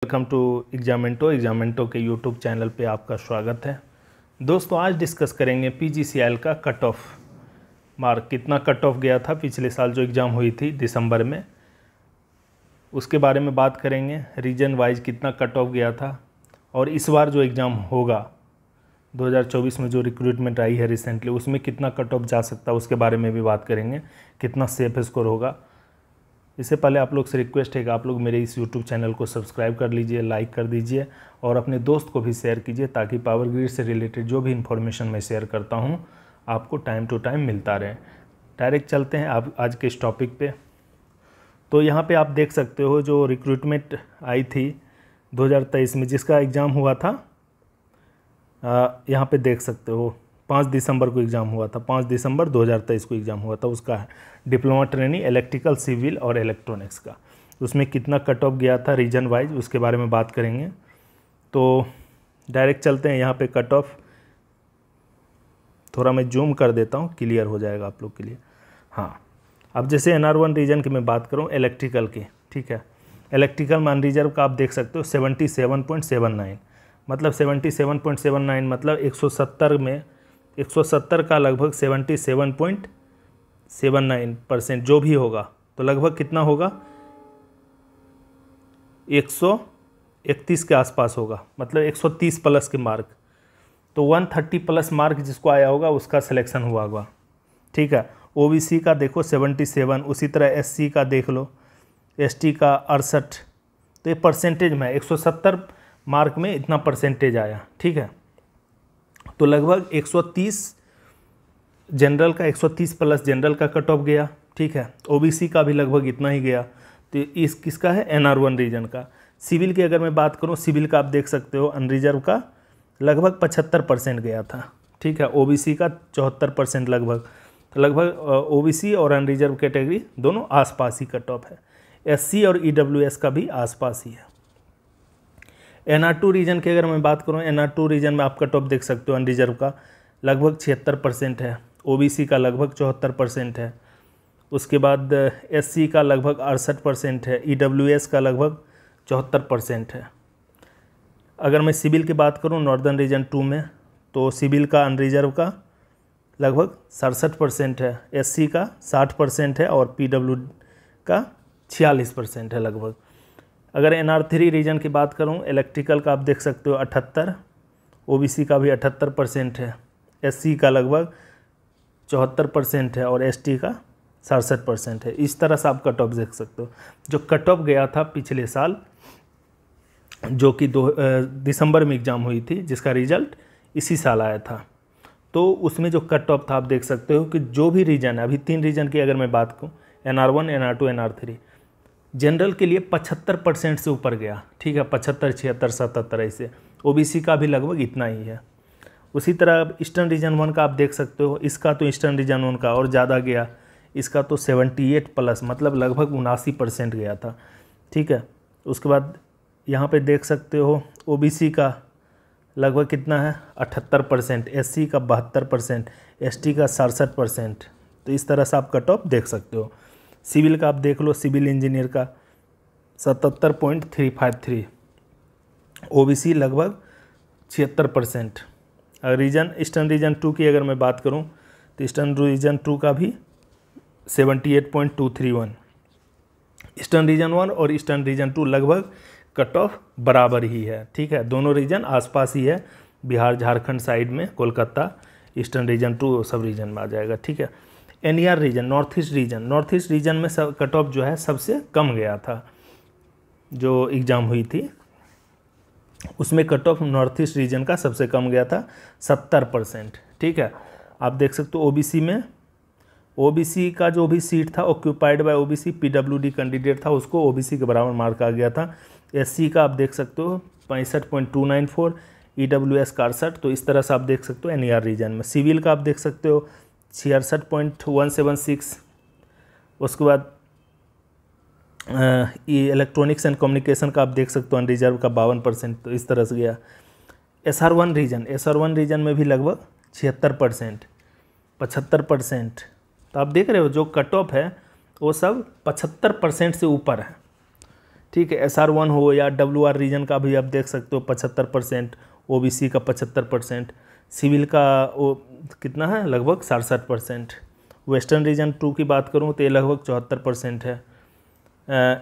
Welcome to एग्जामेंटो के YouTube channel पे आपका स्वागत है। दोस्तों आज डिस्कस करेंगे पीजीसीएल का कट ऑफ मार्क, कितना कट ऑफ गया था पिछले साल जो एग्ज़ाम हुई थी दिसंबर में, उसके बारे में बात करेंगे। रीजन वाइज कितना कट ऑफ गया था और इस बार जो एग्ज़ाम होगा 2024 में जो रिक्रूटमेंट आई है रिसेंटली, उसमें कितना कट ऑफ जा सकता है उसके बारे में भी बात करेंगे, कितना सेफ स्कोर होगा। इससे पहले आप लोग से रिक्वेस्ट है कि आप लोग मेरे इस यूट्यूब चैनल को सब्सक्राइब कर लीजिए, लाइक कर दीजिए और अपने दोस्त को भी शेयर कीजिए ताकि पावर ग्रिड से रिलेटेड जो भी इन्फॉर्मेशन मैं शेयर करता हूं आपको टाइम टू टाइम मिलता रहे। डायरेक्ट चलते हैं आप आज के इस टॉपिक पे। तो यहाँ पे आप देख सकते हो जो रिक्रूटमेंट आई थी 2023 में जिसका एग्ज़ाम हुआ था, यहाँ पे देख सकते हो 5 दिसंबर को एग्ज़ाम हुआ था। 5 दिसंबर 2023 को एग्ज़ाम हुआ था, उसका डिप्लोमा ट्रेनिंग इलेक्ट्रिकल, सिविल और इलेक्ट्रॉनिक्स का। उसमें कितना कट ऑफ गया था रीजन वाइज उसके बारे में बात करेंगे। तो डायरेक्ट चलते हैं यहाँ पे कट ऑफ। थोड़ा मैं जूम कर देता हूँ, क्लियर हो जाएगा आप लोग के लिए। हाँ, अब जैसे NR1 रीजन की मैं बात करूँ इलेक्ट्रिकल की, ठीक है। इलेक्ट्रिकल में अनरिजर्व का आप देख सकते हो 77.79, मतलब 77.79 मतलब 170 में 170 का लगभग 77.79% जो भी होगा तो लगभग कितना होगा 131 के आसपास होगा, मतलब 130 प्लस के मार्क। तो 130 प्लस मार्क जिसको आया होगा उसका सिलेक्शन हुआ होगा, ठीक है। OBC का देखो 77, उसी तरह SC का देख लो, ST का 68। तो ये परसेंटेज में 170 मार्क में इतना परसेंटेज आया, ठीक है। तो लगभग 130 जनरल का, 130 प्लस जनरल का कट ऑफ गया, ठीक है। OBC का भी लगभग इतना ही गया। तो इस किसका है NR1 रीजन का। सिविल की अगर मैं बात करूं, सिविल का आप देख सकते हो अनरिजर्व का लगभग 75% गया था, ठीक है। OBC का 74% लगभग। तो लगभग OBC और अनरिजर्व कैटेगरी दोनों आसपास ही कट ऑफ है। SC और EWS का भी आसपास ही है। NR2 रीजन की अगर मैं बात करूं, NR2 रीजन में आप कट ऑफ देख सकते हो अनरिजर्व का लगभग 76% है, OBC का लगभग 74% है, उसके बाद SC का लगभग 68% है, EWS का लगभग 74% है। अगर मैं सिविल की बात करूं नॉर्दर्न रीजन 2 में, तो सिविल का अनरिजर्व का लगभग 67% है, SC का 60% है और PW का 46% है लगभग। अगर NR3 रीजन की बात करूं, इलेक्ट्रिकल का आप देख सकते हो 78, OBC का भी 78% है, SC का लगभग 74% है और ST का 67% है। इस तरह से आप कट ऑफ देख सकते हो। जो कट ऑफ गया था पिछले साल जो कि दिसंबर में एग्ज़ाम हुई थी, जिसका रिजल्ट इसी साल आया था, तो उसमें जो कट ऑफ था आप देख सकते हो कि जो भी रीजन है, अभी 3 रीजन की अगर मैं बात करूँ NR1, NR2, NR3, जनरल के लिए 75% से ऊपर गया, ठीक है। 75, 76, 77 ऐसे। OBC का भी लगभग इतना ही है। उसी तरह ईस्टर्न रीजन 1 का आप देख सकते हो, इसका तो ईस्टर्न रीजन 1 का और ज़्यादा गया, इसका तो 78 प्लस मतलब लगभग 79% गया था, ठीक है। उसके बाद यहाँ पे देख सकते हो OBC का लगभग कितना है 78%, SC का 72%, ST का 67%। तो इस तरह से आप कट ऑफ देख सकते हो। सिविल का आप देख लो, सिविल इंजीनियर का 77.353, OBC लगभग 76%। रीजन ईस्टर्न रीजन 2 की अगर मैं बात करूं तो ईस्टर्न रीजन 2 का भी 78.231। ईस्टर्न रीजन 1 और ईस्टर्न रीजन 2 लगभग कट ऑफ बराबर ही है, ठीक है। दोनों रीजन आसपास ही है, बिहार झारखंड साइड में, कोलकाता, ईस्टर्न रीजन 2 सब रीजन में आ जाएगा, ठीक है। NER region, north east region में सब कट ऑफ जो है सबसे कम गया था। जो एग्ज़ाम हुई थी उसमें cut off north east reason का सबसे कम गया था 70%, ठीक है। आप देख सकते हो OBC में, OBC का जो भी सीट था occupied by OBC PWD candidate था, उसको OBC के बराबर मार्क आ गया था। SC का आप देख सकते हो 65.294, EWS का 68। तो इस तरह से आप देख सकते हो NER रीजन में। सिविल का आप देख सकते हो 66.176। उसके बाद इलेक्ट्रॉनिक्स एंड कम्युनिकेशन का आप देख सकते हो अनरिजर्व का 52%। तो इस तरह से गया। SR1 रीजन में भी लगभग 76%, 75%। तो आप देख रहे हो जो कट ऑफ है वो सब 75% से ऊपर है, ठीक है। SR1 हो या WR रीजन का भी आप देख सकते हो 75%, OBC का 75%, सिविल का वो कितना है लगभग 67%। वेस्टर्न रीजन 2 की बात करूँ तो ये लगभग 74% है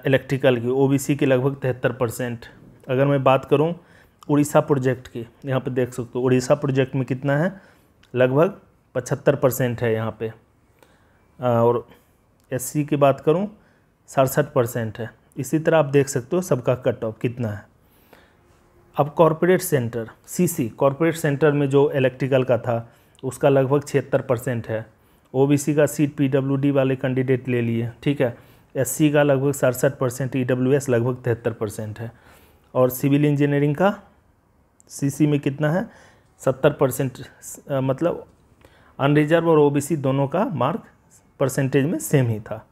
इलेक्ट्रिकल की, OBC की लगभग 73%। अगर मैं बात करूँ उड़ीसा प्रोजेक्ट की, यहाँ पे देख सकते हो उड़ीसा प्रोजेक्ट में कितना है, लगभग 75% है यहाँ पे। और SC की बात करूँ 67% है। इसी तरह आप देख सकते हो सबका कट ऑफ कितना है। अब corporate centre CC, corporate centre में जो इलेक्ट्रिकल का था उसका लगभग 76% है। OBC का सीट PWD वाले कैंडिडेट ले लिए, ठीक है। SC का लगभग 67%, EWS लगभग 73% है। और सिविल इंजीनियरिंग का CC में कितना है 70%, मतलब अनरिजर्व और OBC दोनों का मार्क परसेंटेज में सेम ही था,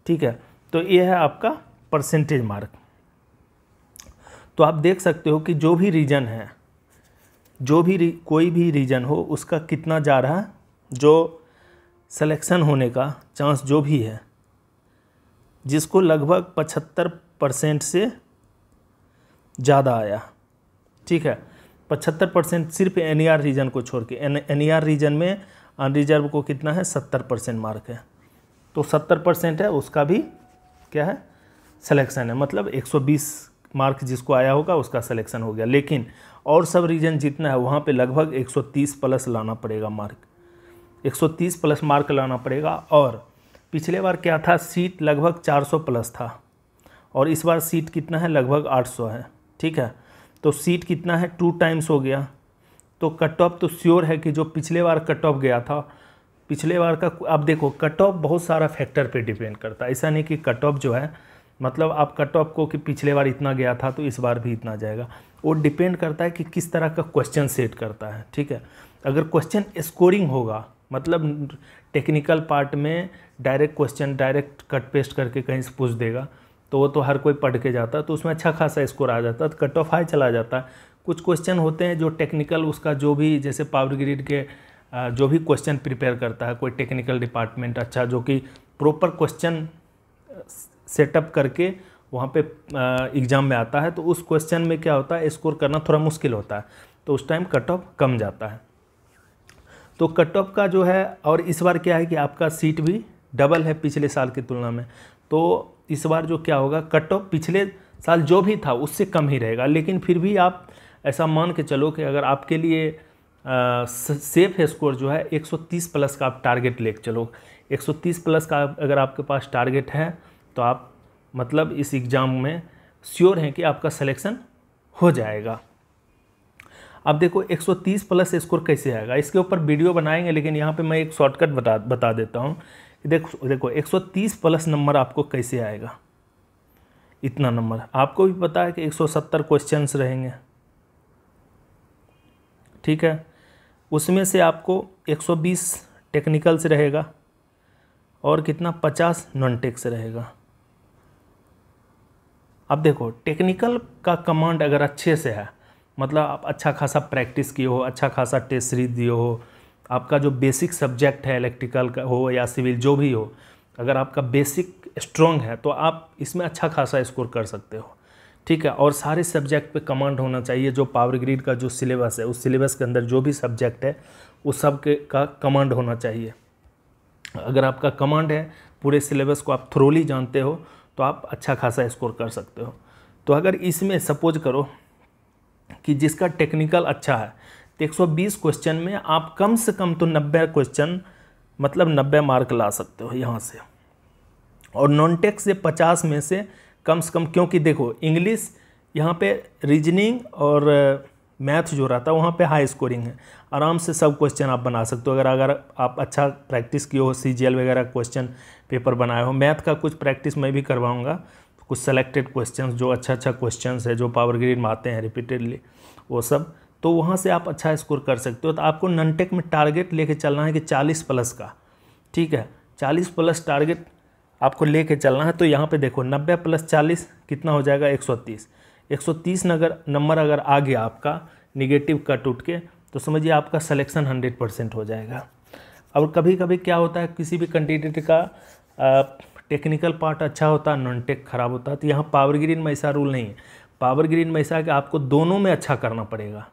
ठीक है। तो ये है आपका परसेंटेज मार्क। तो आप देख सकते हो कि जो भी रीजन है, जो भी कोई भी रीजन हो उसका कितना जा रहा है, जो सिलेक्शन होने का चांस जो भी है, जिसको लगभग 75% से ज़्यादा आया, ठीक है। 75% सिर्फ NER रीजन को छोड़ के, NER रीजन में अनरिजर्व को कितना है 70% मार्क है, तो 70% है उसका भी क्या है सिलेक्शन है, मतलब 120 मार्क जिसको आया होगा उसका सिलेक्शन हो गया। लेकिन और सब रीजन जितना है वहाँ पे लगभग 130 प्लस लाना पड़ेगा मार्क, 130 प्लस मार्क लाना पड़ेगा। और पिछले बार क्या था, सीट लगभग 400 प्लस था और इस बार सीट कितना है लगभग 800 है, ठीक है। तो सीट कितना है 2 टाइम्स हो गया, तो कट ऑफ तो श्योर है कि जो पिछले बार कट ऑफ गया था, पिछले बार का आप देखो कट ऑफ बहुत सारा फैक्टर पे डिपेंड करता है। ऐसा नहीं कि कट ऑफ जो है मतलब आप कट ऑफ को कि पिछले बार इतना गया था तो इस बार भी इतना जाएगा, वो डिपेंड करता है कि किस तरह का क्वेश्चन सेट करता है, ठीक है। अगर क्वेश्चन स्कोरिंग होगा, मतलब टेक्निकल पार्ट में direct question direct cut paste करके कहीं से पूछ देगा तो वो तो हर कोई पढ़ के जाता है, तो उसमें अच्छा खासा स्कोर आ जाता है, तो कट ऑफ हाई चला जाता है। कुछ क्वेश्चन होते हैं जो टेक्निकल उसका जो भी, जैसे पावर ग्रिड के जो भी क्वेश्चन प्रिपेयर करता है कोई टेक्निकल डिपार्टमेंट अच्छा, जो कि प्रॉपर क्वेश्चन सेटअप करके वहाँ पे एग्ज़ाम में आता है, तो उस क्वेश्चन में क्या होता है स्कोर करना थोड़ा मुश्किल होता है, तो उस टाइम कट ऑफ कम जाता है। तो कट ऑफ का जो है, और इस बार क्या है कि आपका सीट भी डबल है पिछले साल की तुलना में, तो इस बार जो क्या होगा कट ऑफ पिछले साल जो भी था उससे कम ही रहेगा। लेकिन फिर भी आप ऐसा मान के चलो कि अगर आपके लिए सेफ स्कोर जो है 130 प्लस का आप टारगेट लेके चलो, 130 प्लस का अगर आपके पास टारगेट है तो आप मतलब इस एग्ज़ाम में श्योर हैं कि आपका सिलेक्शन हो जाएगा। अब देखो 130 प्लस स्कोर कैसे आएगा, इसके ऊपर वीडियो बनाएंगे, लेकिन यहाँ पे मैं एक शॉर्टकट बता देता हूँ। देखो 130 प्लस नंबर आपको कैसे आएगा। इतना नंबर आपको भी पता है कि 170 क्वेश्चंस रहेंगे, ठीक है। उसमें से आपको 120 टेक्निकल से रहेगा और कितना 50 नॉन टेक से रहेगा। अब देखो टेक्निकल का कमांड अगर अच्छे से है, मतलब आप अच्छा खासा प्रैक्टिस किए हो, अच्छा खासा टेस्ट सीरीज दिए हो, आपका जो बेसिक सब्जेक्ट है इलेक्ट्रिकल का हो या सिविल जो भी हो, अगर आपका बेसिक स्ट्रॉन्ग है तो आप इसमें अच्छा खासा स्कोर कर सकते हो, ठीक है। और सारे सब्जेक्ट पे कमांड होना चाहिए। जो पावर ग्रिड का जो सिलेबस है उस सिलेबस के अंदर जो भी सब्जेक्ट है उस सब के का कमांड होना चाहिए। अगर आपका कमांड है, पूरे सिलेबस को आप थ्रोली जानते हो, तो आप अच्छा खासा स्कोर कर सकते हो। तो अगर इसमें सपोज करो कि जिसका टेक्निकल अच्छा है तो 120 क्वेश्चन में आप कम से कम तो 90 क्वेश्चन मतलब 90 मार्क ला सकते हो यहाँ से, और नॉन टेक से 50 में से कम, क्योंकि देखो इंग्लिश यहाँ पे रीजनिंग और मैथ जो रहता है वहाँ पे हाई स्कोरिंग है, आराम से सब क्वेश्चन आप बना सकते हो। अगर आप अच्छा प्रैक्टिस किए हो, CGL वगैरह क्वेश्चन पेपर बनाए हो, मैथ का कुछ प्रैक्टिस मैं भी करवाऊँगा, कुछ सेलेक्टेड क्वेश्चंस जो अच्छा क्वेश्चंस है जो पावर ग्रिड में आते हैं रिपीटेडली वो सब, तो वहाँ से आप अच्छा स्कोर कर सकते हो। तो आपको नॉन टेक में टारगेट लेके चलना है कि 40 प्लस का, ठीक है, 40 प्लस टारगेट आपको लेके चलना है। तो यहाँ पे देखो 90 प्लस 40 कितना हो जाएगा 130। 130 नंबर अगर आ गया आपका निगेटिव कट उठ के, तो समझिए आपका सिलेक्शन 100% हो जाएगा। और कभी कभी क्या होता है किसी भी कैंडिडेट का टेक्निकल पार्ट अच्छा होता है, नॉन टेक खराब होता है। तो यहाँ पावर ग्रिड में ऐसा रूल नहीं है। पावर ग्रिड में ऐसा है कि आपको दोनों में अच्छा करना पड़ेगा,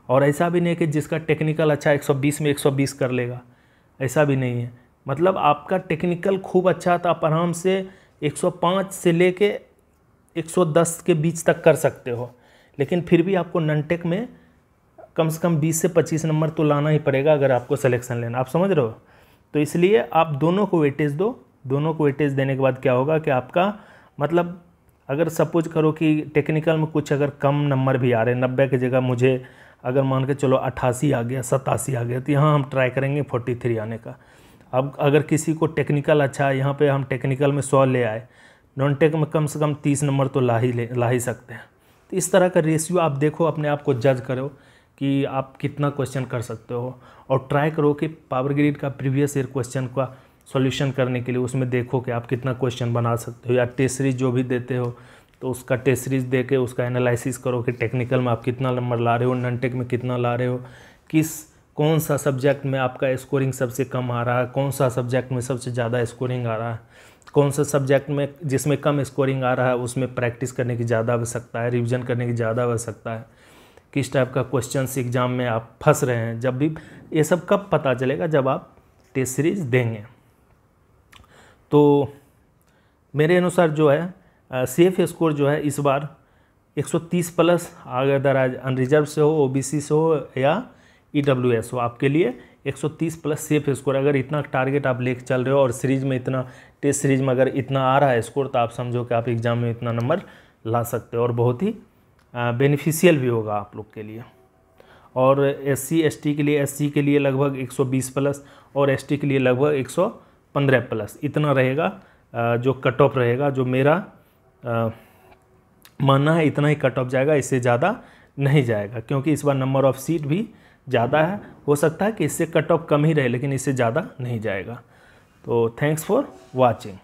और ऐसा भी नहीं है कि जिसका टेक्निकल अच्छा 120 में 120 कर लेगा, ऐसा भी नहीं है। मतलब आपका टेक्निकल खूब अच्छा तो आप आराम से 105 से लेके 110 के बीच तक कर सकते हो, लेकिन फिर भी आपको नॉन टेक में कम से कम 20 से 25 नंबर तो लाना ही पड़ेगा अगर आपको सिलेक्शन लेना। आप समझ रहे हो? तो इसलिए आप दोनों को वेटेज दो। दोनों को वेटेज देने के बाद क्या होगा कि आपका मतलब अगर सपोज करो कि टेक्निकल में कुछ अगर कम नंबर भी आ रहे हैं, 90 की जगह मुझे अगर मान के चलो 88 आ गया, 87 आ गया, तो यहाँ हम ट्राई करेंगे 43 आने का। अब अगर किसी को टेक्निकल अच्छा है, यहाँ पे हम टेक्निकल में 100 ले आए, नॉन टेक में कम से कम 30 नंबर तो ला ही सकते हैं। तो इस तरह का रेशियो आप देखो, अपने आप को जज करो कि आप कितना क्वेश्चन कर सकते हो, और ट्राई करो कि पावर ग्रिड का प्रीवियस ईयर क्वेश्चन का सॉल्यूशन करने के लिए उसमें देखो कि आप कितना क्वेश्चन बना सकते हो, या टेस्ट सीरीज जो भी देते हो तो उसका टेस्ट सीरीज दे के उसका एनालिसिस करो कि टेक्निकल में आप कितना नंबर ला रहे हो, नॉन टेक में कितना ला रहे हो, कौन सा सब्जेक्ट में आपका स्कोरिंग सबसे कम आ रहा है, कौन सा सब्जेक्ट में सबसे ज़्यादा स्कोरिंग आ रहा है, कौन सा सब्जेक्ट में जिसमें कम स्कोरिंग आ रहा है उसमें प्रैक्टिस करने की ज़्यादा आवश्यकता है, रिविज़न करने की ज़्यादा आवश्यकता है, किस टाइप का क्वेश्चंस एग्ज़ाम में आप फंस रहे हैं। जब भी ये सब कब पता चलेगा, जब आप टेस्ट सीरीज देंगे। तो मेरे अनुसार जो है सेफ स्कोर जो है इस बार 130 प्लस, अगर अनरिजर्व से हो, ओबीसी से हो या ईडब्ल्यूएस हो, आपके लिए 130 प्लस सेफ स्कोर। अगर इतना टारगेट आप लेके चल रहे हो और सीरीज में इतना, टेस्ट सीरीज में अगर इतना आ रहा है स्कोर, तो आप समझो कि आप एग्ज़ाम में इतना नंबर ला सकते हो, और बहुत ही बेनिफिशियल भी होगा आप लोग के लिए। और एससी एसटी के लिए, एससी के लिए लगभग 120 प्लस और एसटी के लिए लगभग 115 प्लस, इतना रहेगा जो कट ऑफ रहेगा। जो मेरा मानना है इतना ही कट ऑफ जाएगा, इससे ज़्यादा नहीं जाएगा, क्योंकि इस बार नंबर ऑफ़ सीट भी ज़्यादा है। हो सकता है कि इससे कट ऑफ कम ही रहे, लेकिन इससे ज़्यादा नहीं जाएगा। तो थैंक्स फॉर वॉचिंग।